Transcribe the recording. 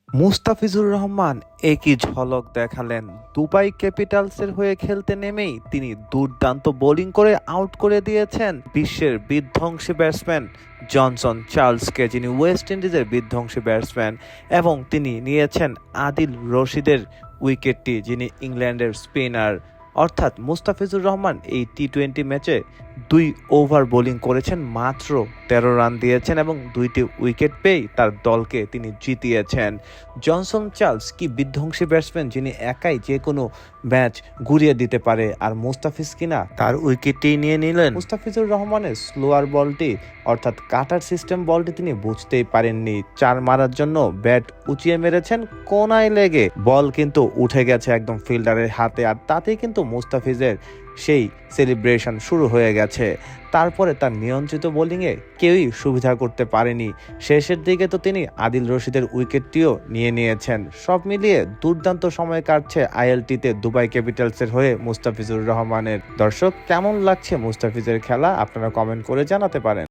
মুস্তাফিজুর রহমান একই ঝলক দেখালেন। দুবাই ক্যাপিটালসের হয়ে খেলতে নেমেই তিনি দুর্দান্ত বোলিং করে আউট করে দিয়েছেন বিশ্বের বিধ্বংসী ব্যাটসম্যান জনসন চার্লসকে, যিনি ওয়েস্ট ইন্ডিজের বিধ্বংসী ব্যাটসম্যান, এবং তিনি নিয়েছেন আদিল রশিদের উইকেটটি, যিনি ইংল্যান্ডের স্পিনার। অর্থাৎ মুস্তাফিজুর রহমান এই টি-20 ম্যাচে 2 ওভার বোলিং করেছেন, মাত্র 13 রান দিয়েছেন এবং 2টি উইকেট পেয়ে তার দলকে তিনি জিতিয়েছেন। জনসন চার্লস কি বিধ্বংসী ব্যাটসম্যান, যিনি একাই যে কোনো ম্যাচ ঘুরিয়ে দিতে পারে, আর মুস্তাফিজ কিনা তার উইকেটটি নিয়ে নিলেন। মুস্তাফিজুর রহমানের স্লোয়ার বলটি অর্থাৎ কাটার সিস্টেম বলটি তিনি বুঝতেই পারেননি, 4 মারার জন্য ব্যাট উঁচিয়ে মেরেছেন, কোনায় লেগে বল কিন্তু উঠে গেছে একদম ফিল্ডারের হাতে, আর তাতেই কিন্তু মুস্তাফিজের সেই সেলিব্রেশন শুরু হয়ে গেছে। তারপরে তার নিয়ন্ত্রিত বোলিংয়ে কেউই সুবিধা করতে পারেনি। শেষের দিকে তো তিনি আদিল রশিদের উইকেটটিও নিয়ে নিয়েছেন। সব মিলিয়ে দুর্দান্ত সময় কাটছে আইএলটিতে দুবাই ক্যাপিটালসের হয়ে মুস্তাফিজুর রহমানের। দর্শক, কেমন লাগছে মুস্তাফিজের খেলা আপনারা কমেন্ট করে জানাতে পারেন।